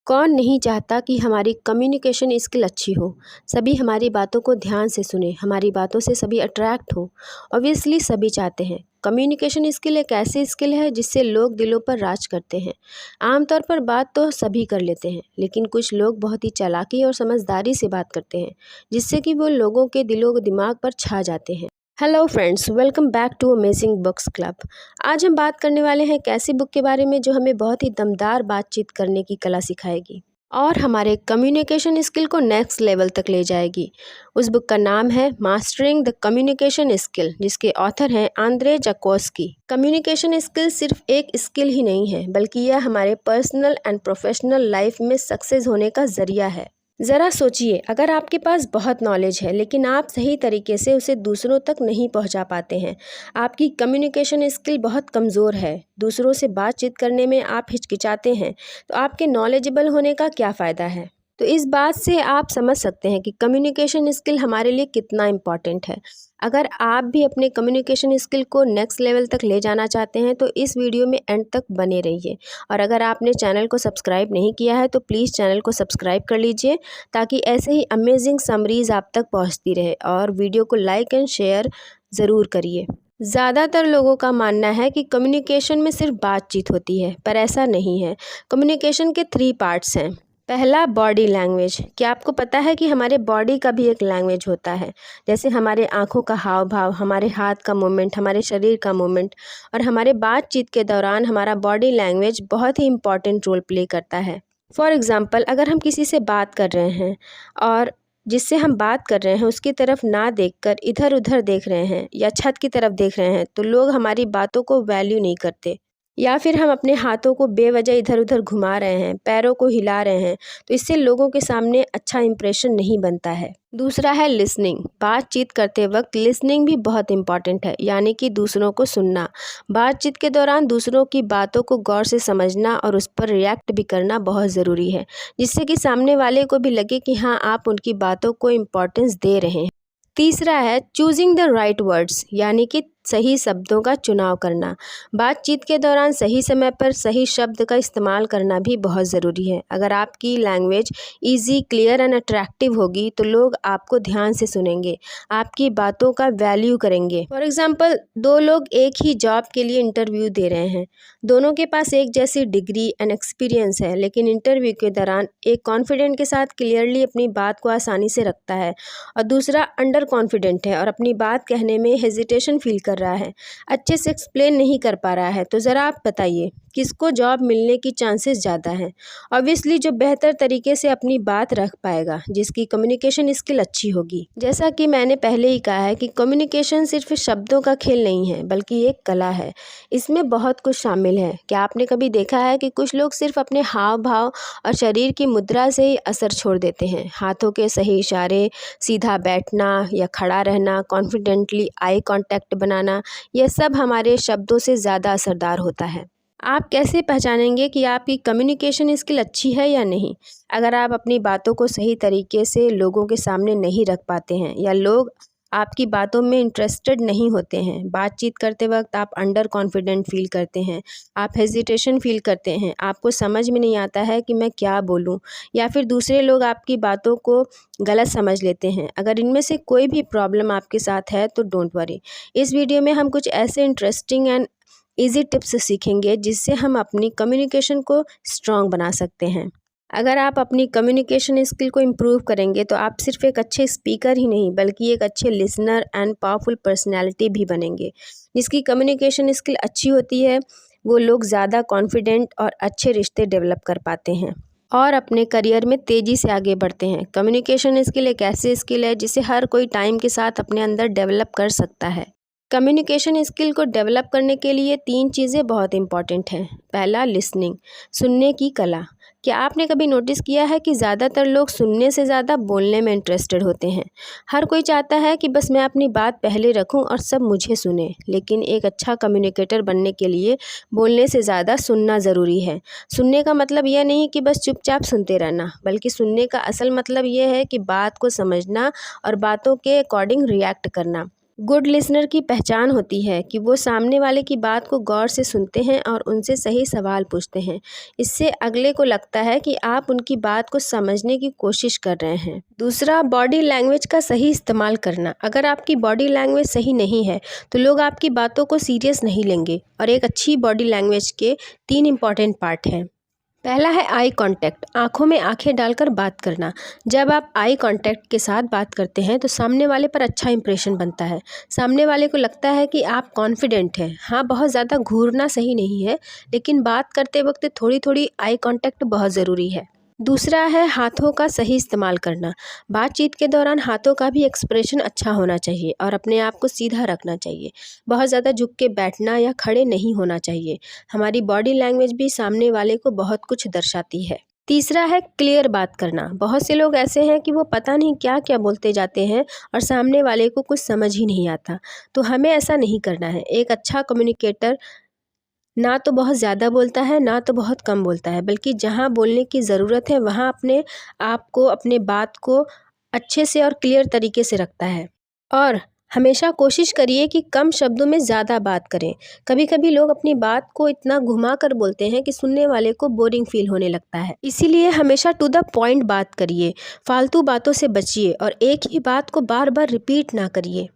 कौन नहीं चाहता कि हमारी कम्युनिकेशन स्किल अच्छी हो। सभी हमारी बातों को ध्यान से सुने, हमारी बातों से सभी अट्रैक्ट हो। ऑब्वियसली सभी चाहते हैं। कम्युनिकेशन स्किल एक ऐसी स्किल है जिससे लोग दिलों पर राज करते हैं। आमतौर पर बात तो सभी कर लेते हैं, लेकिन कुछ लोग बहुत ही चालाकी और समझदारी से बात करते हैं, जिससे कि वो लोगों के दिलों दिमाग पर छा जाते हैं। Hello friends, welcome back to amazing books club. आज हम बात करने वाले हैं एक ऐसी बुक के बारे में जो हमें बहुत ही दमदार बातचीत करने की कला सिखाएगी और हमारे कम्युनिकेशन स्किल को नेक्स्ट लेवल तक ले जाएगी। उस बुक का नाम है मास्टरिंग द कम्युनिकेशन स्किल, जिसके ऑथर हैं आंद्रे जाकोस्की। कम्युनिकेशन स्किल सिर्फ एक स्किल ही नहीं है, बल्कि यह हमारे पर्सनल एंड प्रोफेशनल लाइफ में सक्सेस होने का जरिया है। ज़रा सोचिए, अगर आपके पास बहुत नॉलेज है लेकिन आप सही तरीके से उसे दूसरों तक नहीं पहुंचा पाते हैं, आपकी कम्युनिकेशन स्किल बहुत कमज़ोर है, दूसरों से बातचीत करने में आप हिचकिचाते हैं, तो आपके नॉलेजेबल होने का क्या फ़ायदा है। तो इस बात से आप समझ सकते हैं कि कम्युनिकेशन स्किल हमारे लिए कितना इम्पॉर्टेंट है। अगर आप भी अपने कम्युनिकेशन स्किल को नेक्स्ट लेवल तक ले जाना चाहते हैं तो इस वीडियो में एंड तक बने रहिए। और अगर आपने चैनल को सब्सक्राइब नहीं किया है तो प्लीज़ चैनल को सब्सक्राइब कर लीजिए, ताकि ऐसे ही अमेजिंग समरीज़ आप तक पहुंचती रहे। और वीडियो को लाइक एंड शेयर ज़रूर करिए। ज़्यादातर लोगों का मानना है कि कम्युनिकेशन में सिर्फ बातचीत होती है, पर ऐसा नहीं है। कम्युनिकेशन के 3 पार्ट्स हैं। पहला, बॉडी लैंग्वेज। क्या आपको पता है कि हमारे बॉडी का भी एक लैंग्वेज होता है, जैसे हमारे आँखों का हाव भाव, हमारे हाथ का मूवमेंट, हमारे शरीर का मूवमेंट। और हमारे बातचीत के दौरान हमारा बॉडी लैंग्वेज बहुत ही इम्पॉर्टेंट रोल प्ले करता है। फॉर एग्ज़ाम्पल, अगर हम किसी से बात कर रहे हैं और जिससे हम बात कर रहे हैं उसकी तरफ ना देखकर इधर उधर देख रहे हैं या छत की तरफ देख रहे हैं, तो लोग हमारी बातों को वैल्यू नहीं करते। या फिर हम अपने हाथों को बेवजह इधर उधर घुमा रहे हैं, पैरों को हिला रहे हैं, तो इससे लोगों के सामने अच्छा इंप्रेशन नहीं बनता है। दूसरा है लिसनिंग। बातचीत करते वक्त लिसनिंग भी बहुत इंपॉर्टेंट है, यानी कि दूसरों को सुनना। बातचीत के दौरान दूसरों की बातों को गौर से समझना और उस पर रिएक्ट भी करना बहुत ज़रूरी है, जिससे कि सामने वाले को भी लगे कि हाँ, आप उनकी बातों को इम्पोर्टेंस दे रहे हैं। तीसरा है चूजिंग द राइट वर्ड्स, यानी कि सही शब्दों का चुनाव करना। बातचीत के दौरान सही समय पर सही शब्द का इस्तेमाल करना भी बहुत ज़रूरी है। अगर आपकी language easy, clear and attractive होगी तो लोग आपको ध्यान से सुनेंगे, आपकी बातों का वैल्यू करेंगे। फॉर एग्जांपल, 2 लोग एक ही जॉब के लिए इंटरव्यू दे रहे हैं। दोनों के पास एक जैसी डिग्री एंड एक्सपीरियंस है, लेकिन इंटरव्यू के दौरान एक कॉन्फिडेंट के साथ क्लियरली अपनी बात को आसानी से रखता है और दूसरा अंडर कॉन्फिडेंट है और अपनी बात कहने में हेजिटेशन फील कर रहा है, अच्छे से एक्सप्लेन नहीं कर पा रहा है। तो ज़रा आप बताइए, किसको जॉब मिलने की चांसेस ज़्यादा हैं। ऑब्वियसली जो बेहतर तरीके से अपनी बात रख पाएगा, जिसकी कम्युनिकेशन स्किल अच्छी होगी। जैसा कि मैंने पहले ही कहा है कि कम्युनिकेशन सिर्फ शब्दों का खेल नहीं है, बल्कि एक कला है। इसमें बहुत कुछ शामिल है। क्या आपने कभी देखा है कि कुछ लोग सिर्फ अपने हाव भाव और शरीर की मुद्रा से ही असर छोड़ देते हैं। हाथों के सही इशारे, सीधा बैठना या खड़ा रहना, कॉन्फिडेंटली आई कांटेक्ट बनाना, यह सब हमारे शब्दों से ज़्यादा असरदार होता है। आप कैसे पहचानेंगे कि आपकी कम्युनिकेशन स्किल अच्छी है या नहीं? अगर आप अपनी बातों को सही तरीके से लोगों के सामने नहीं रख पाते हैं या लोग आपकी बातों में इंटरेस्टेड नहीं होते हैं, बातचीत करते वक्त आप अंडर कॉन्फिडेंट फील करते हैं, आप हेजिटेशन फील करते हैं, आपको समझ में नहीं आता है कि मैं क्या बोलूं, या फिर दूसरे लोग आपकी बातों को गलत समझ लेते हैं। अगर इनमें से कोई भी प्रॉब्लम आपके साथ है तो डोंट वरी। इस वीडियो में हम कुछ ऐसे इंटरेस्टिंग एंड इजी टिप्स सीखेंगे जिससे हम अपनी कम्युनिकेशन को स्ट्रॉन्ग बना सकते हैं। अगर आप अपनी कम्युनिकेशन स्किल को इम्प्रूव करेंगे तो आप सिर्फ एक अच्छे स्पीकर ही नहीं, बल्कि एक अच्छे लिसनर एंड पावरफुल पर्सनैलिटी भी बनेंगे। जिसकी कम्युनिकेशन स्किल अच्छी होती है, वो लोग ज़्यादा कॉन्फिडेंट और अच्छे रिश्ते डेवलप कर पाते हैं और अपने करियर में तेज़ी से आगे बढ़ते हैं। कम्युनिकेशन स्किल एक ऐसी स्किल है जिसे हर कोई टाइम के साथ अपने अंदर डेवलप कर सकता है। कम्युनिकेशन स्किल को डेवलप करने के लिए 3 चीज़ें बहुत इंपॉर्टेंट हैं। पहला, लिसनिंग, सुनने की कला। क्या आपने कभी नोटिस किया है कि ज़्यादातर लोग सुनने से ज़्यादा बोलने में इंटरेस्टेड होते हैं। हर कोई चाहता है कि बस मैं अपनी बात पहले रखूं और सब मुझे सुने, लेकिन एक अच्छा कम्युनिकेटर बनने के लिए बोलने से ज़्यादा सुनना ज़रूरी है। सुनने का मतलब यह नहीं कि बस चुपचाप सुनते रहना, बल्कि सुनने का असल मतलब यह है कि बात को समझना और बातों के अकॉर्डिंग रिएक्ट करना। गुड लिसनर की पहचान होती है कि वो सामने वाले की बात को गौर से सुनते हैं और उनसे सही सवाल पूछते हैं। इससे अगले को लगता है कि आप उनकी बात को समझने की कोशिश कर रहे हैं। दूसरा, बॉडी लैंग्वेज का सही इस्तेमाल करना। अगर आपकी बॉडी लैंग्वेज सही नहीं है तो लोग आपकी बातों को सीरियस नहीं लेंगे। और एक अच्छी बॉडी लैंग्वेज के 3 इम्पॉर्टेंट पार्ट हैं। पहला है आई कांटेक्ट, आंखों में आंखें डालकर बात करना। जब आप आई कांटेक्ट के साथ बात करते हैं तो सामने वाले पर अच्छा इंप्रेशन बनता है। सामने वाले को लगता है कि आप कॉन्फिडेंट हैं। हाँ, बहुत ज़्यादा घूरना सही नहीं है, लेकिन बात करते वक्त थोड़ी थोड़ी आई कांटेक्ट बहुत ज़रूरी है। दूसरा है हाथों का सही इस्तेमाल करना। बातचीत के दौरान हाथों का भी एक्सप्रेशन अच्छा होना चाहिए और अपने आप को सीधा रखना चाहिए। बहुत ज़्यादा झुक के बैठना या खड़े नहीं होना चाहिए। हमारी बॉडी लैंग्वेज भी सामने वाले को बहुत कुछ दर्शाती है। तीसरा है क्लियर बात करना। बहुत से लोग ऐसे हैं कि वो पता नहीं क्या क्या बोलते जाते हैं और सामने वाले को कुछ समझ ही नहीं आता। तो हमें ऐसा नहीं करना है। एक अच्छा कम्युनिकेटर ना तो बहुत ज़्यादा बोलता है, ना तो बहुत कम बोलता है, बल्कि जहाँ बोलने की ज़रूरत है वहाँ अपने आप को, अपने बात को अच्छे से और क्लियर तरीके से रखता है। और हमेशा कोशिश करिए कि कम शब्दों में ज़्यादा बात करें। कभी कभी लोग अपनी बात को इतना घुमा कर बोलते हैं कि सुनने वाले को बोरिंग फील होने लगता है। इसीलिए हमेशा टू द पॉइंट बात करिए, फालतू बातों से बचिए और एक ही बात को बार बार रिपीट ना करिए।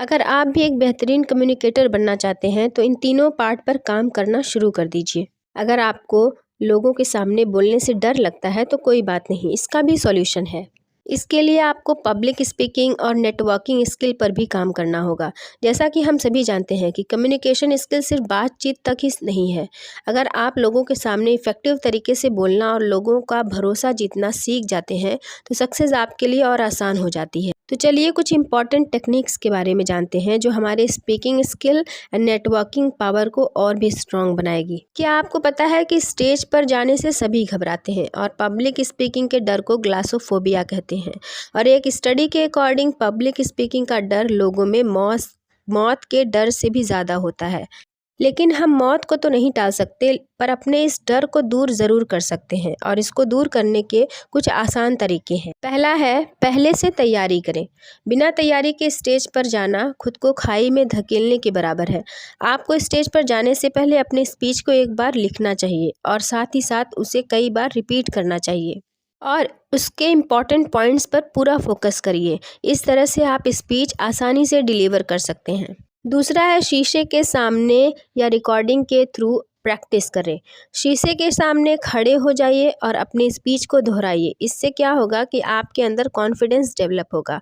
अगर आप भी एक बेहतरीन कम्युनिकेटर बनना चाहते हैं तो इन तीनों पार्ट पर काम करना शुरू कर दीजिए। अगर आपको लोगों के सामने बोलने से डर लगता है तो कोई बात नहीं, इसका भी सॉल्यूशन है। इसके लिए आपको पब्लिक स्पीकिंग और नेटवर्किंग स्किल पर भी काम करना होगा। जैसा कि हम सभी जानते हैं कि कम्युनिकेशन स्किल सिर्फ बातचीत तक ही नहीं है। अगर आप लोगों के सामने इफ़ेक्टिव तरीके से बोलना और लोगों का भरोसा जीतना सीख जाते हैं तो सक्सेस आपके लिए और आसान हो जाती है। तो चलिए कुछ इंपॉर्टेंट टेक्निक्स के बारे में जानते हैं जो हमारे speaking skill and networking power को और भी स्ट्रॉन्ग बनाएगी। क्या आपको पता है कि स्टेज पर जाने से सभी घबराते हैं और पब्लिक स्पीकिंग के डर को ग्लासोफोबिया कहते हैं। और एक स्टडी के अकॉर्डिंग पब्लिक स्पीकिंग का डर लोगों में मौत के डर से भी ज़्यादा होता है। लेकिन हम मौत को तो नहीं टाल सकते, पर अपने इस डर को दूर ज़रूर कर सकते हैं और इसको दूर करने के कुछ आसान तरीके हैं। पहला है, पहले से तैयारी करें। बिना तैयारी के स्टेज पर जाना खुद को खाई में धकेलने के बराबर है। आपको स्टेज पर जाने से पहले अपने स्पीच को एक बार लिखना चाहिए और साथ ही साथ उसे कई बार रिपीट करना चाहिए और उसके इम्पॉर्टेंट पॉइंट्स पर पूरा फोकस करिए। इस तरह से आप स्पीच आसानी से डिलीवर कर सकते हैं। दूसरा है, शीशे के सामने या रिकॉर्डिंग के थ्रू प्रैक्टिस करें। शीशे के सामने खड़े हो जाइए और अपनी स्पीच को दोहराइए। इससे क्या होगा कि आपके अंदर कॉन्फिडेंस डेवलप होगा।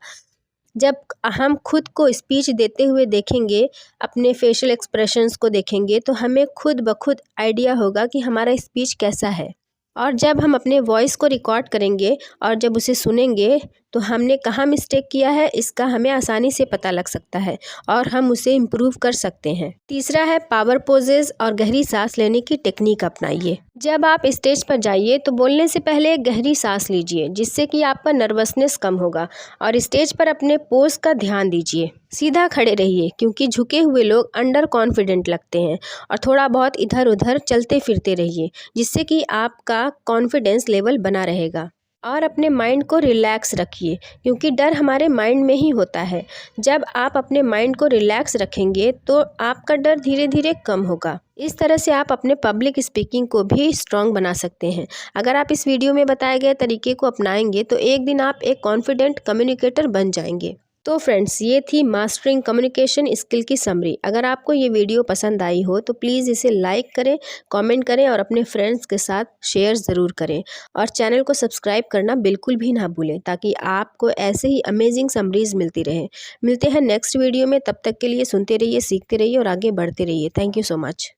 जब हम खुद को स्पीच देते हुए देखेंगे, अपने फेशियल एक्सप्रेशंस को देखेंगे तो हमें खुद ब खुद आइडिया होगा कि हमारा स्पीच कैसा है। और जब हम अपने वॉइस को रिकॉर्ड करेंगे और जब उसे सुनेंगे तो हमने कहाँ मिस्टेक किया है इसका हमें आसानी से पता लग सकता है और हम उसे इम्प्रूव कर सकते हैं। तीसरा है, पावर पोजेज और गहरी सांस लेने की टेक्निक अपनाइए। जब आप स्टेज पर जाइए तो बोलने से पहले गहरी सांस लीजिए, जिससे कि आपका नर्वसनेस कम होगा। और स्टेज पर अपने पोज का ध्यान दीजिए। सीधा खड़े रहिए क्योंकि झुके हुए लोग अंडर कॉन्फिडेंट लगते हैं। और थोड़ा बहुत इधर उधर चलते फिरते रहिए, जिससे कि आपका कॉन्फिडेंस लेवल बना रहेगा। और अपने माइंड को रिलैक्स रखिए क्योंकि डर हमारे माइंड में ही होता है। जब आप अपने माइंड को रिलैक्स रखेंगे तो आपका डर धीरे धीरे कम होगा। इस तरह से आप अपने पब्लिक स्पीकिंग को भी स्ट्रॉन्ग बना सकते हैं। अगर आप इस वीडियो में बताए गए तरीके को अपनाएंगे तो एक दिन आप एक कॉन्फिडेंट कम्युनिकेटर बन जाएंगे। तो फ्रेंड्स, ये थी मास्टरिंग कम्युनिकेशन स्किल की समरी। अगर आपको ये वीडियो पसंद आई हो तो प्लीज़ इसे लाइक करें, कमेंट करें और अपने फ्रेंड्स के साथ शेयर ज़रूर करें। और चैनल को सब्सक्राइब करना बिल्कुल भी ना भूलें ताकि आपको ऐसे ही अमेजिंग समरीज़ मिलती रहे। मिलते हैं नेक्स्ट वीडियो में, तब तक के लिए सुनते रहिए, सीखते रहिए और आगे बढ़ते रहिए। Thank you so much.